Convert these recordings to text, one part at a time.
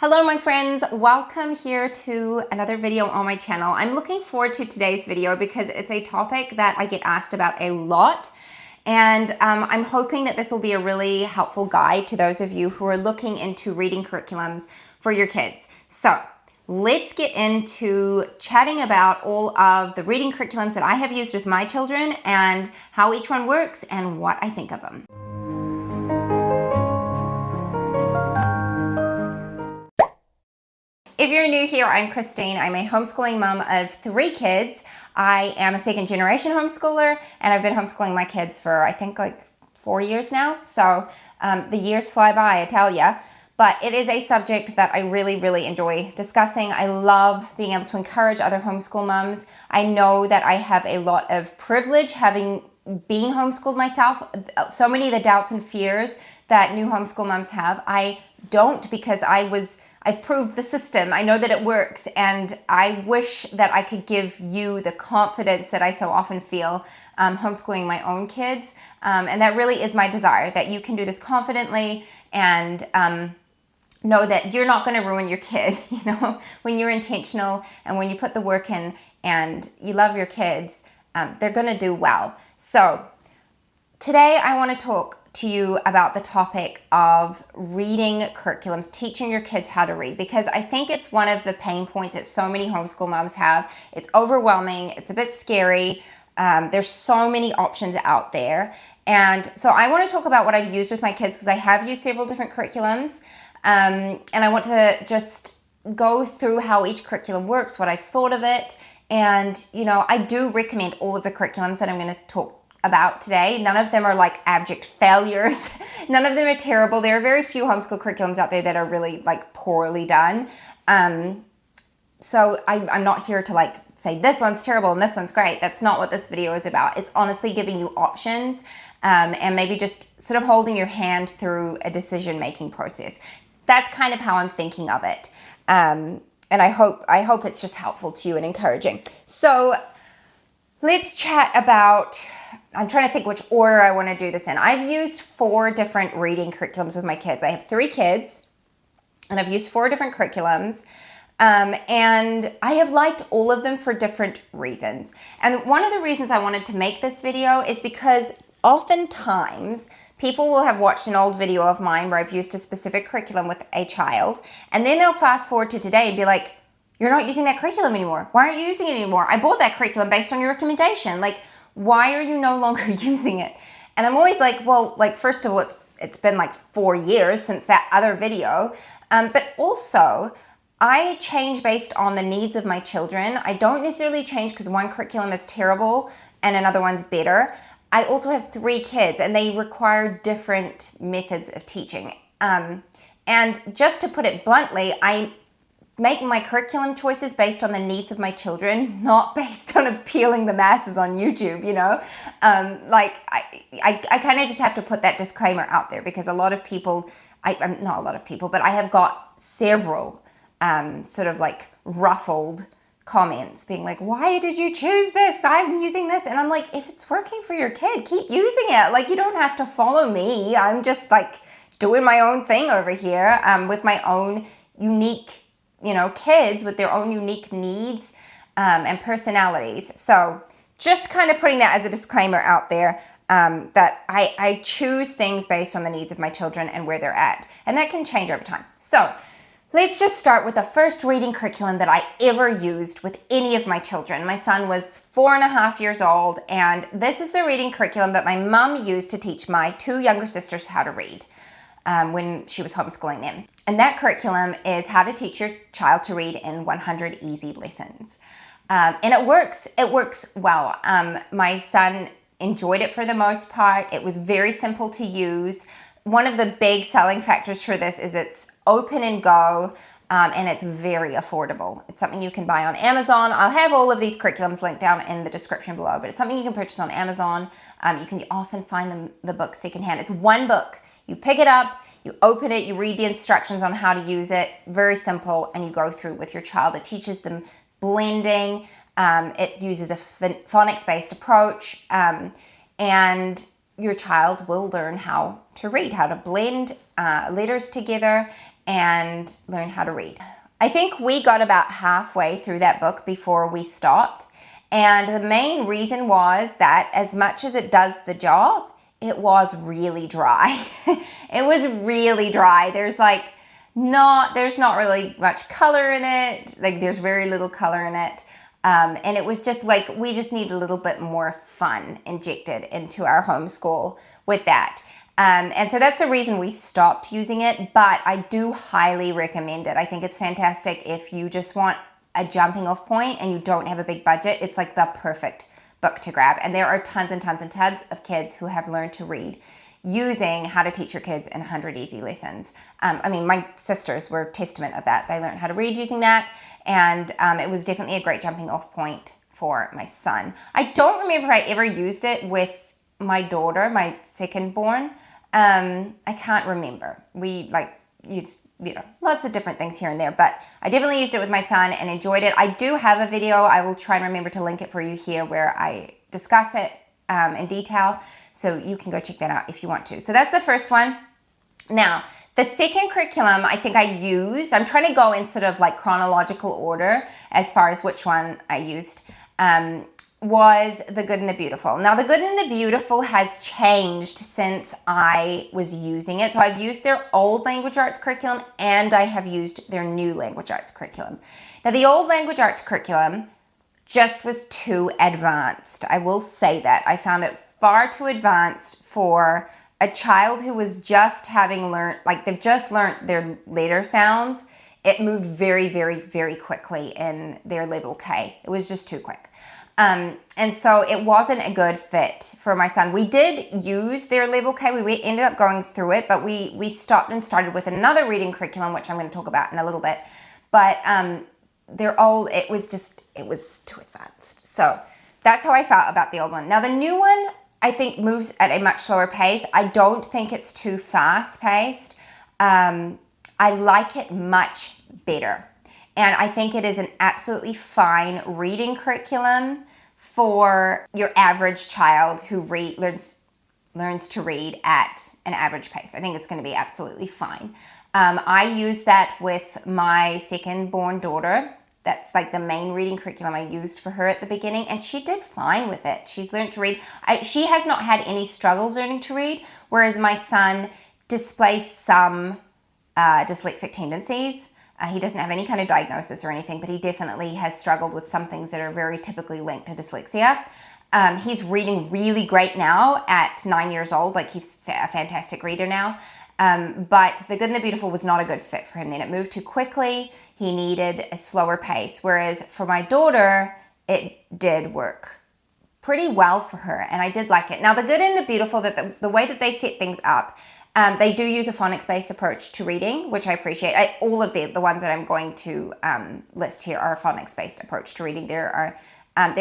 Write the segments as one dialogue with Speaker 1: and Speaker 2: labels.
Speaker 1: Hello my friends, welcome here to another video on my channel. I'm looking forward to today's video because it's a topic that I get asked about a lot, and I'm hoping that this will be a really helpful guide to those of you who are looking into reading curriculums for your kids. So let's get into chatting about all of the reading curriculums that I have used with my children and how each one works and what I think of them. If you're new here, I'm Christine. I'm a homeschooling mom of 3 kids. I am a second generation homeschooler, and I've been homeschooling my kids for I think like 4 years now. So the years fly by, I tell ya. But it is a subject that I really enjoy discussing. I love being able to encourage other homeschool moms. I know that I have a lot of privilege having been homeschooled myself. So many of the doubts and fears that new homeschool moms have, I don't, because I've proved the system. I know that it works, and I wish that I could give you the confidence that I so often feel homeschooling my own kids. And that really is my desire, that you can do this confidently and know that you're not going to ruin your kid. You know, when you're intentional and when you put the work in and you love your kids, they're going to do well. So today I want to talk to you about the topic of reading curriculums, teaching your kids how to read, because I think it's one of the pain points that so many homeschool moms have. It's overwhelming. It's a bit scary. There's so many options out there. And so I want to talk about what I've used with my kids, because I have used several different curriculums. And I want to just go through how each curriculum works, what I've thought of it. And, you know, I do recommend all of the curriculums that I'm going to talk about today. None of them are like abject failures. None of them are terrible. There are very few homeschool curriculums out there that are really like poorly done. So I'm not here to like say this one's terrible and this one's great. That's not what this video is about. It's honestly giving you options and maybe just sort of holding your hand through a decision-making process. That's kind of how I'm thinking of it. And I hope it's just helpful to you and encouraging. So let's chat about, I'm trying to think which order I want to do this in. I've used 4 different reading curriculums with my kids. I have 3 kids, and I've used 4 different curriculums. And I have liked all of them for different reasons. And one of the reasons I wanted to make this video is because oftentimes people will have watched an old video of mine where I've used a specific curriculum with a child, and then they'll fast forward to today and be like, "You're not using that curriculum anymore. Why aren't you using it anymore? I bought that curriculum based on your recommendation. Like, why are you no longer using it?" And I'm always like, well, like, first of all, it's been like 4 years since that other video. But also, I change based on the needs of my children. I don't necessarily change because one curriculum is terrible and another one's better. I also have 3 kids, and they require different methods of teaching. And just to put it bluntly, I make my curriculum choices based on the needs of my children, not based on appealing the masses on YouTube, you know? I kind of just have to put that disclaimer out there, because a lot of people, not a lot of people, but I have got several sort of like ruffled comments being like, "Why did you choose this? I'm using this." And I'm like, if it's working for your kid, keep using it. Like, you don't have to follow me. I'm just like doing my own thing over here with my own unique, you know, kids with their own unique needs and personalities. So just kind of putting that as a disclaimer out there, that I choose things based on the needs of my children and where they're at. And that can change over time. So let's just start with the first reading curriculum that I ever used with any of my children. My son was 4.5 years old, and this is the reading curriculum that my mom used to teach my 2 younger sisters how to read when she was homeschooling them. And that curriculum is how to teach your child to read in 100 easy lessons. And it works well. My son enjoyed it for the most part. It was very simple to use. One of the big selling factors for this is it's open and go, and it's very affordable. It's something you can buy on Amazon. I'll have all of these curriculums linked down in the description below, but it's something you can purchase on Amazon. You can often find the book secondhand. It's one book. You pick it up, you open it, you read the instructions on how to use it. Very simple, and you go through with your child. It teaches them blending. It uses a phonics-based approach, and your child will learn how to read, how to blend letters together, and learn how to read. I think we got about halfway through that book before we stopped. And the main reason was that as much as it does the job, it was really dry. It was really dry. There's not really much color in it. Like there's very little color in it. And it was just like, we just need a little bit more fun injected into our homeschool with that. And so that's the reason we stopped using it, but I do highly recommend it. I think it's fantastic if you just want a jumping off point and you don't have a big budget. It's like the perfect book to grab. And there are tons and tons and tons of kids who have learned to read using How to Teach Your Kids in 100 Easy Lessons. I mean, my sisters were testament of that. They learned how to read using that, and it was definitely a great jumping off point for my son. I don't remember if I ever used it with my daughter, my second born. I can't remember. We used, lots of different things here and there, but I definitely used it with my son and enjoyed it. I do have a video. I will try and remember to link it for you here where I discuss it in detail, so you can go check that out if you want to. So that's the first one. Now, the second curriculum I think I'm trying to go in sort of like chronological order as far as which one I used, was The Good and the Beautiful. Now, The Good and the Beautiful has changed since I was using it. So I've used their old language arts curriculum and I have used their new language arts curriculum. Now, the old language arts curriculum just was too advanced. I will say that. I found it far too advanced for a child who was just having learned, like they've just learned their letter sounds. It moved very, very, very quickly in their level K. It was just too quick. And so it wasn't a good fit for my son. We did use their level K. We ended up going through it, but we stopped and started with another reading curriculum, which I'm going to talk about in a little bit. But it was too advanced. So that's how I felt about the old one. Now the new one, I think, moves at a much slower pace. I don't think it's too fast paced. I like it much better. And I think it is an absolutely fine reading curriculum for your average child who learns to read at an average pace. I think it's going to be absolutely fine. I use that with my second born daughter. That's like the main reading curriculum I used for her at the beginning, and she did fine with it. She's learned to read. She has not had any struggles learning to read, whereas my son displays some dyslexic tendencies. He doesn't have any kind of diagnosis or anything, but he definitely has struggled with some things that are very typically linked to dyslexia. He's reading really great now at 9 years old. Like, he's a fantastic reader now. But The Good and the Beautiful was not a good fit for him then. It moved too quickly. He needed a slower pace. Whereas for my daughter, it did work pretty well for her, and I did like it. Now, The Good and the Beautiful, that the way that they set things up, they do use a phonics-based approach to reading, which I appreciate. All of the ones that I'm going to list here are a phonics-based approach to reading. There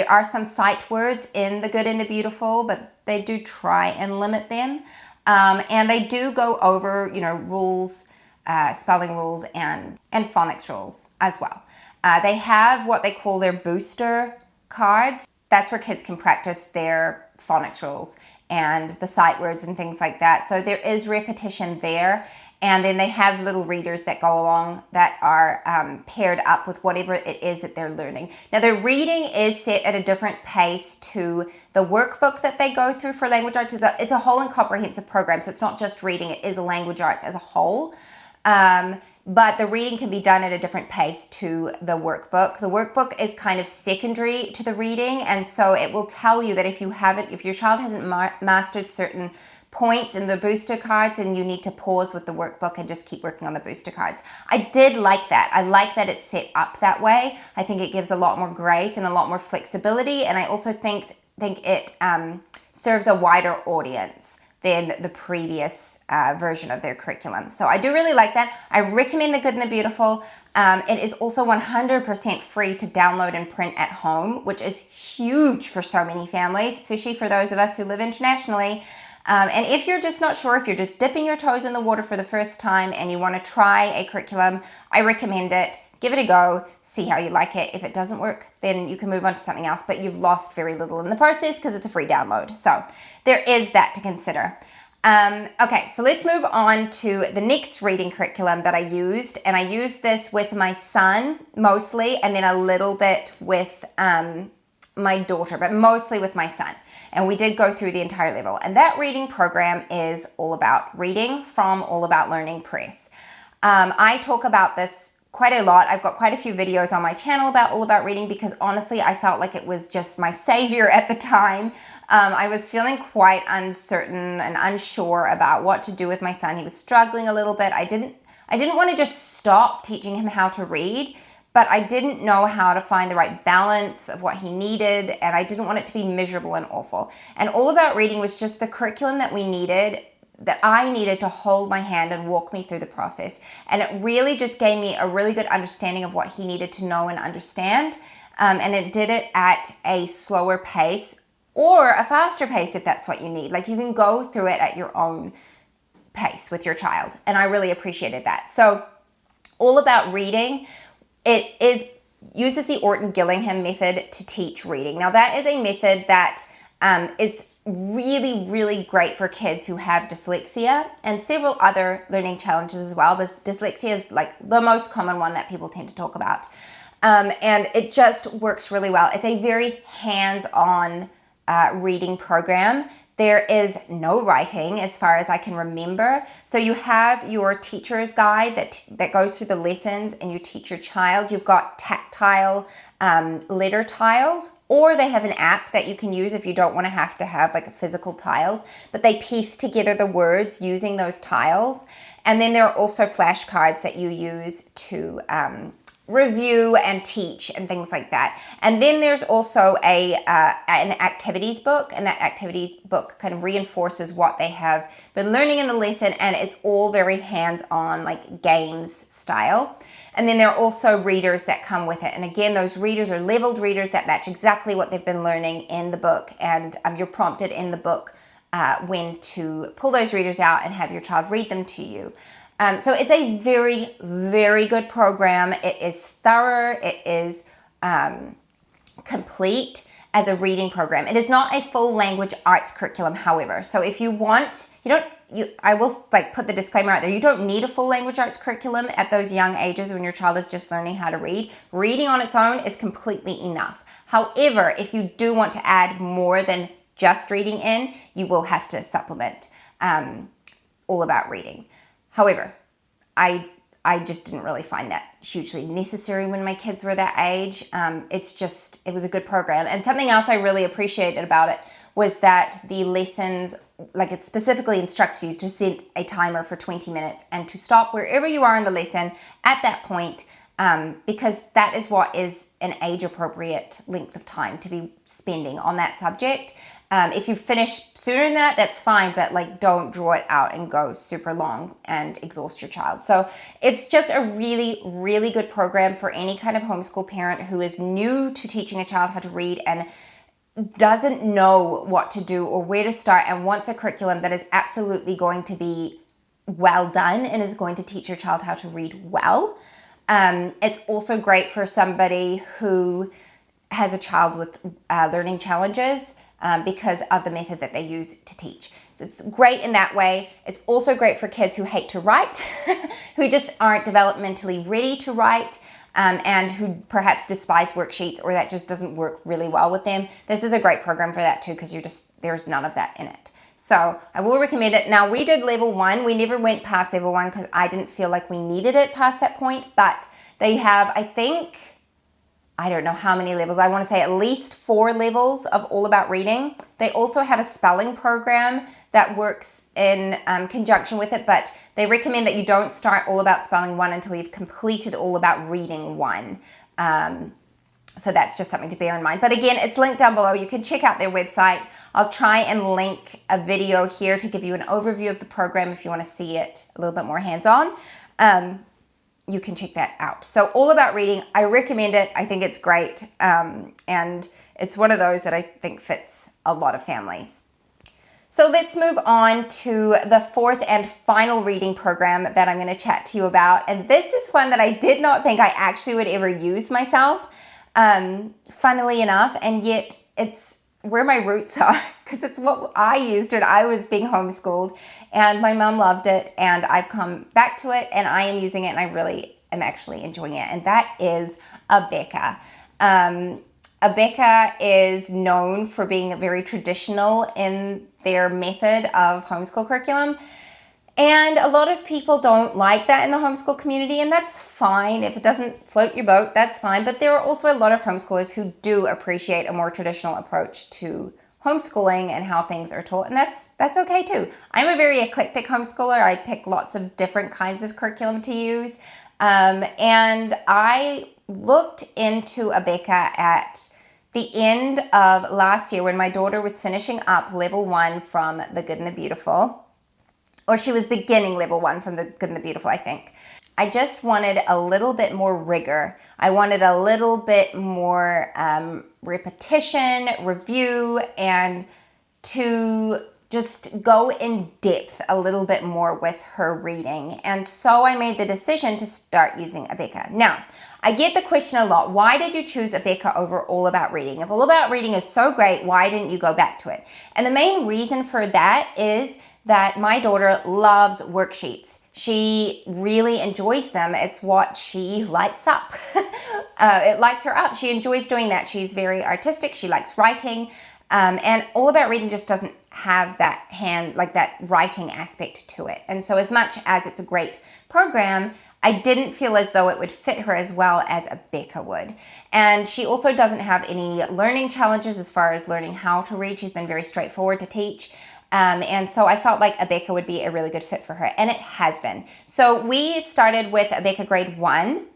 Speaker 1: are some sight words in The Good and the Beautiful, but they do try and limit them. And they do go over, rules, spelling rules, and phonics rules as well. They have what they call their booster cards. That's where kids can practice their phonics rules and the sight words and things like that. So there is repetition there. And then they have little readers that go along that are paired up with whatever it is that they're learning. Now, their reading is set at a different pace to the workbook that they go through for language arts. It's a whole and comprehensive program, so it's not just reading. It is a language arts as a whole. But the reading can be done at a different pace to the workbook. The workbook is kind of secondary to the reading, and so it will tell you that if your child hasn't mastered certain points in the booster cards, and you need to pause with the workbook and just keep working on the booster cards. I did like that. I like that it's set up that way. I think it gives a lot more grace and a lot more flexibility, and I also think it serves a wider audience than the previous version of their curriculum. So I do really like that. I recommend The Good and the Beautiful. It is also 100% free to download and print at home, which is huge for so many families, especially for those of us who live internationally. And if you're just not sure, if you're just dipping your toes in the water for the first time and you want to try a curriculum, I recommend it. Give it a go, see how you like it. If it doesn't work, then you can move on to something else, but you've lost very little in the process because it's a free download. So there is that to consider. Okay, so let's move on to the next reading curriculum that I used. And I used this with my son mostly, and then a little bit with my daughter, but mostly with my son. And we did go through the entire level. And that reading program is All About Reading from All About Learning Press. I talk about this quite a lot. I've got quite a few videos on my channel about All About Reading because honestly, I felt like it was just my savior at the time. I was feeling quite uncertain and unsure about what to do with my son. He was struggling a little bit. I didn't want to just stop teaching him how to read, but I didn't know how to find the right balance of what he needed, and I didn't want it to be miserable and awful. And All About Reading was just the curriculum that I needed to hold my hand and walk me through the process. And it really just gave me a really good understanding of what he needed to know and understand. And it did it at a slower pace or a faster pace if that's what you need. Like, you can go through it at your own pace with your child. And I really appreciated that. So All About Reading, uses the Orton-Gillingham method to teach reading. Now, that is a method that is really, really great for kids who have dyslexia and several other learning challenges as well. But dyslexia is like the most common one that people tend to talk about. And it just works really well. It's a very hands-on reading program. There is no writing as far as I can remember. So you have your teacher's guide that goes through the lessons and you teach your child. You've got tactile letter tiles, or they have an app that you can use if you don't want to have like a physical tiles, but they piece together the words using those tiles. And then there are also flashcards that you use to review and teach and things like that. And then there's also an activities book, and that activities book kind of reinforces what they have been learning in the lesson, and it's all very hands-on, like games style. And then there are also readers that come with it. And again, those readers are leveled readers that match exactly what they've been learning in the book, and you're prompted in the book when to pull those readers out and have your child read them to you. So it's a very, very good program. It is thorough. It is complete as a reading program. It is not a full language arts curriculum, however. So if you want, I will like put the disclaimer out there. You don't need a full language arts curriculum at those young ages when your child is just learning how to read. Reading on its own is completely enough. However, if you do want to add more than just reading in, you will have to supplement All About Reading. However, I just didn't really find that hugely necessary when my kids were that age. It was a good program. And something else I really appreciated about it was that the lessons, like it specifically instructs you to set a timer for 20 minutes and to stop wherever you are in the lesson at that point, because that is what is an age-appropriate length of time to be spending on that subject. If you finish sooner than that, that's fine, but like don't draw it out and go super long and exhaust your child. So it's just a really, really good program for any kind of homeschool parent who is new to teaching a child how to read and doesn't know what to do or where to start and wants a curriculum that is absolutely going to be well done and is going to teach your child how to read well. It's also great for somebody who has a child with learning challenges because of the method that they use to teach. So it's great in that way. It's also great for kids who hate to write, who just aren't developmentally ready to write, and who perhaps despise worksheets or that just doesn't work really well with them. This is a great program for that too, because there's none of that in it. So I will recommend it. Now, we did level 1. We never went past level 1 because I didn't feel like we needed it past that point, but they have, I don't know how many levels. I want to say at least 4 levels of All About Reading. They also have a spelling program that works in conjunction with it, but they recommend that you don't start All About Spelling 1 until you've completed All About Reading 1. So that's just something to bear in mind. But again, it's linked down below. You can check out their website. I'll try and link a video here to give you an overview of the program if you want to see it a little bit more hands-on. You can check that out. So All About Reading, I recommend it. I think it's great. And it's one of those that I think fits a lot of families. So let's move on to the 4th and final reading program that I'm going to chat to you about. And this is one that I did not think I actually would ever use myself, funnily enough. And yet it's where my roots are, because it's what I used when I was being homeschooled, and my mom loved it, and I've come back to it, and I am using it, and I really am actually enjoying it, and that is Abeka. Abeka is known for being very traditional in their method of homeschool curriculum. And a lot of people don't like that in the homeschool community, and that's fine. If it doesn't float your boat, that's fine. But there are also a lot of homeschoolers who do appreciate a more traditional approach to homeschooling and how things are taught, and that's okay too. I'm a very eclectic homeschooler. I pick lots of different kinds of curriculum to use, and I looked into Abeka at the end of last year when my daughter was finishing up level 1 from The Good and the Beautiful. Or she was beginning level 1 from The Good and the Beautiful, I think. I just wanted a little bit more rigor. I wanted a little bit more repetition, review, and to just go in depth a little bit more with her reading. And so I made the decision to start using Abeka. Now, I get the question a lot, why did you choose Abeka over All About Reading? If All About Reading is so great, why didn't you go back to it? And the main reason for that is that my daughter loves worksheets. She really enjoys them. It's what she lights up. It lights her up. She enjoys doing that. She's very artistic. She likes writing. And All About Reading just doesn't have that that writing aspect to it. And so as much as it's a great program, I didn't feel as though it would fit her as well as Abeka would. And she also doesn't have any learning challenges as far as learning how to read. She's been very straightforward to teach. And so I felt like Abeka would be a really good fit for her, and it has been. So we started with Abeka Grade 1,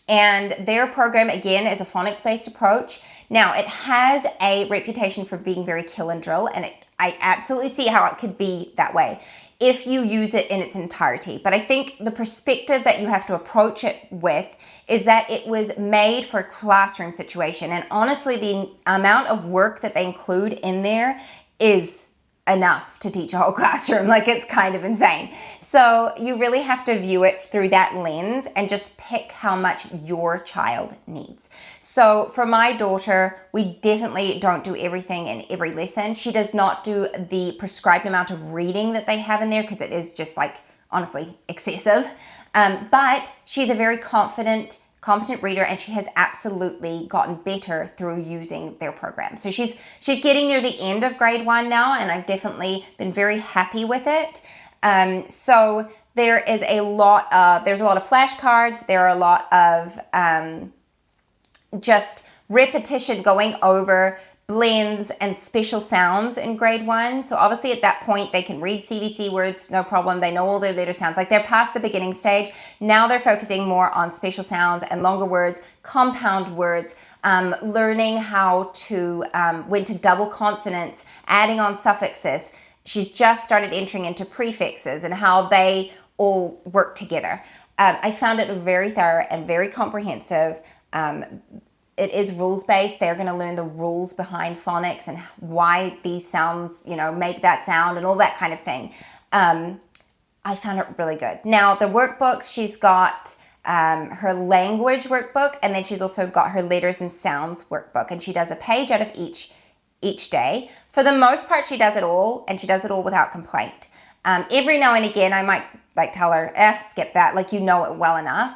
Speaker 1: and their program, again, is a phonics-based approach. Now, it has a reputation for being very kill and drill, and I absolutely see how it could be that way if you use it in its entirety. But I think the perspective that you have to approach it with is that it was made for a classroom situation. And honestly, the amount of work that they include in there is enough to teach a whole classroom. Like, it's kind of insane. So you really have to view it through that lens and just pick how much your child needs. So for my daughter, we definitely don't do everything in every lesson. She does not do the prescribed amount of reading that they have in there because it is just honestly excessive. But she's a very competent reader, and she has absolutely gotten better through using their program. So she's getting near the end of grade 1 now, and I've definitely been very happy with it. So there's a lot of flashcards. There are a lot of just repetition going over blends and special sounds in grade 1. So obviously at that point they can read CVC words, no problem. They know all their letter sounds. Like, they're past the beginning stage. Now they're focusing more on special sounds and longer words, compound words, learning how to, when to double consonants, adding on suffixes. She's just started entering into prefixes and how they all work together. I found it very thorough and very comprehensive. It is rules-based. They're going to learn the rules behind phonics and why these sounds, make that sound and all that kind of thing. I found it really good. Now, the workbooks, she's got her language workbook, and then she's also got her letters and sounds workbook, and she does a page out of each day. For the most part, she does it all, and she does it all without complaint. Every now and again, I might tell her, skip that, you know it well enough.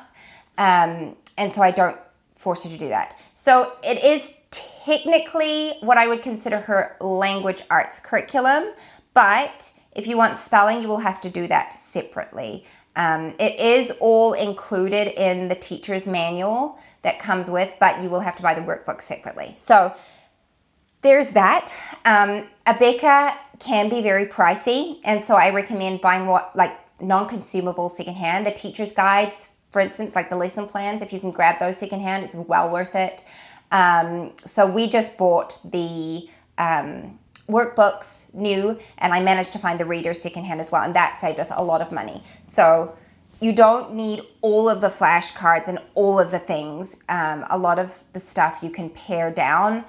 Speaker 1: And so I don't force her to do that. So it is technically what I would consider her language arts curriculum, but if you want spelling, you will have to do that separately. It is all included in the teacher's manual that comes with, but you will have to buy the workbook separately. So there's that. Abeka can be very pricey, and so I recommend buying non-consumable secondhand. The teacher's guides, for instance, the lesson plans, if you can grab those secondhand, it's well worth it. So we just bought the workbooks new, and I managed to find the readers secondhand as well, and that saved us a lot of money. So you don't need all of the flashcards and all of the things. A lot of the stuff you can pare down.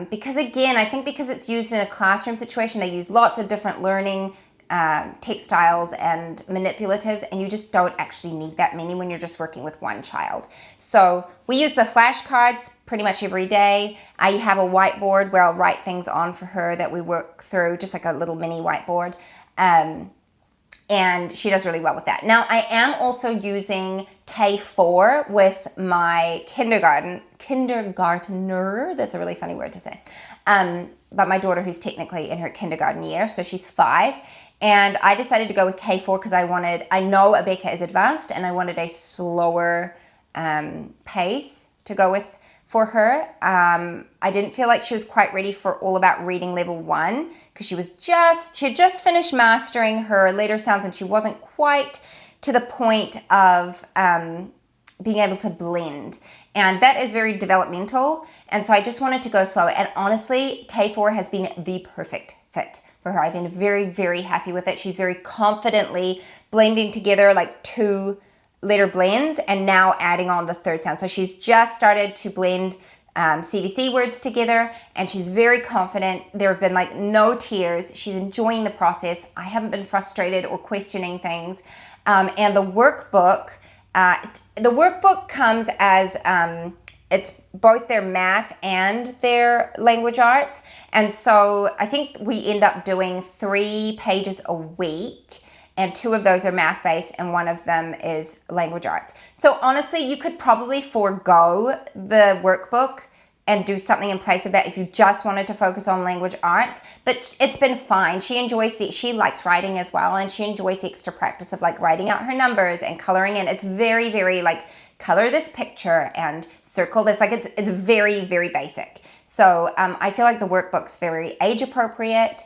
Speaker 1: Because again, I think because it's used in a classroom situation, they use lots of different learning textiles and manipulatives, and you just don't actually need that many when you're just working with one child. So we use the flashcards pretty much every day. I have a whiteboard where I'll write things on for her that we work through, just like a little mini whiteboard. And she does really well with that. Now, I am also using K4 with my kindergartner. That's a really funny word to say. But my daughter, who's technically in her kindergarten year, so she's 5. And I decided to go with K4 because I know Abeka is advanced, and I wanted a slower pace to go with for her. I didn't feel like she was quite ready for All About Reading Level 1 because she had just finished mastering her letter sounds, and she wasn't quite to the point of being able to blend. And that is very developmental. And so I just wanted to go slow. And honestly, K4 has been the perfect fit for her. I've been very, very happy with it. She's very confidently blending together like 2 letter blends and now adding on the third sound. So she's just started to blend CVC words together, and she's very confident. There have been like no tears. She's enjoying the process. I haven't been frustrated or questioning things. And the workbook comes as it's both their math and their language arts. And so I think we end up doing 3 pages a week, and 2 of those are math-based, and 1 of them is language arts. So honestly, you could probably forego the workbook and do something in place of that if you just wanted to focus on language arts. But it's been fine. She likes writing as well, and she enjoys the extra practice of like writing out her numbers and coloring in. It's very, very like color this picture and circle this. Like it's very, very basic. So I feel like the workbook's very age appropriate.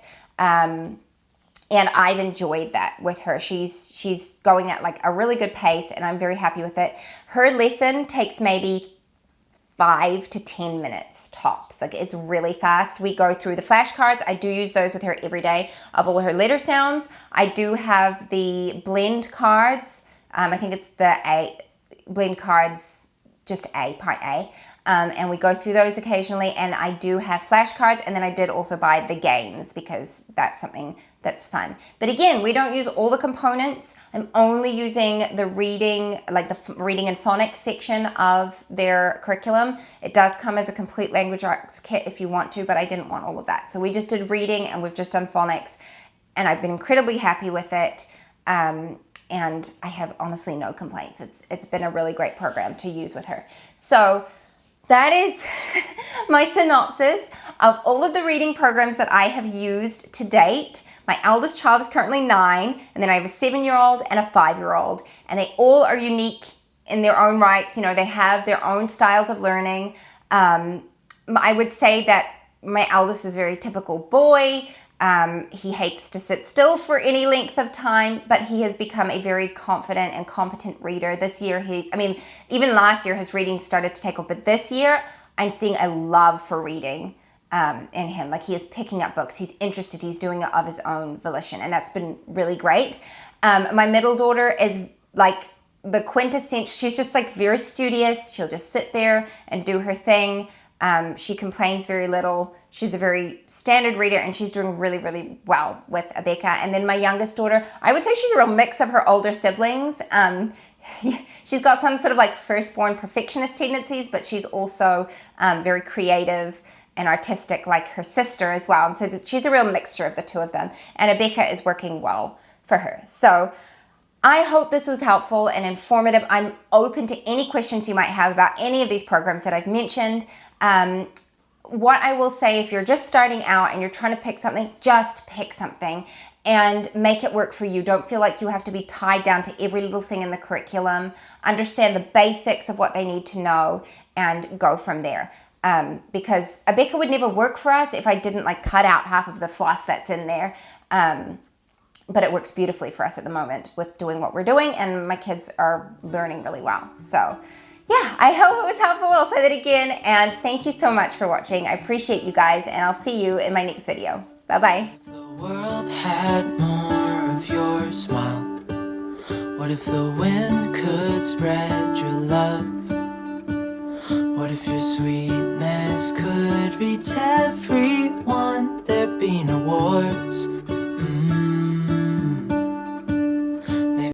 Speaker 1: And I've enjoyed that with her. She's going at like a really good pace, and I'm very happy with it. Her lesson takes maybe 5 to 10 minutes tops. Like it's really fast. We go through the flashcards. I do use those with her every day of all her letter sounds. I do have the blend cards. I think it's the blend cards, just part A. And we go through those occasionally, and I do have flashcards, and then I did also buy the games because that's something that's fun. But again, we don't use all the components. I'm only using the reading, like the reading and phonics section of their curriculum. It does come as a complete language arts kit if you want to, but I didn't want all of that. So we just did reading, and we've just done phonics, and I've been incredibly happy with it. And I have honestly no complaints. It's been a really great program to use with her. So that is my synopsis of all of the reading programs that I have used to date. My eldest child is currently 9, and then I have a 7-year-old and a 5-year-old, and they all are unique in their own rights. You know, they have their own styles of learning. I would say that my eldest is a very typical boy. He hates to sit still for any length of time, but he has become a very confident and competent reader. This year, even last year, his reading started to take off, but this year, I'm seeing a love for reading in him. Like he is picking up books. He's interested. He's doing it of his own volition, and that's been really great. My middle daughter is like the quintessential. She's just like very studious. She'll just sit there and do her thing. She complains very little. She's a very standard reader, and she's doing really, really well with Abeka. And then my youngest daughter, I would say she's a real mix of her older siblings. She's got some sort of like firstborn perfectionist tendencies, but she's also very creative and artistic like her sister as well. And so she's a real mixture of the 2 of them. And Abeka is working well for her. So I hope this was helpful and informative. I'm open to any questions you might have about any of these programs that I've mentioned. What I will say, if you're just starting out and you're trying to pick something, just pick something and make it work for you. Don't feel like you have to be tied down to every little thing in the curriculum. Understand the basics of what they need to know and go from there. Because Abeka would never work for us if I didn't like cut out half of the fluff that's in there. But it works beautifully for us at the moment with doing what we're doing, and my kids are learning really well. So yeah, I hope it was helpful. I'll say that again, and thank you so much for watching. I appreciate you guys, and I'll see you in my next video. Bye-bye.
Speaker 2: If the world had more of your smile, what if the wind could spread your love? What if your sweetness could reach everyone? There'd be no wars,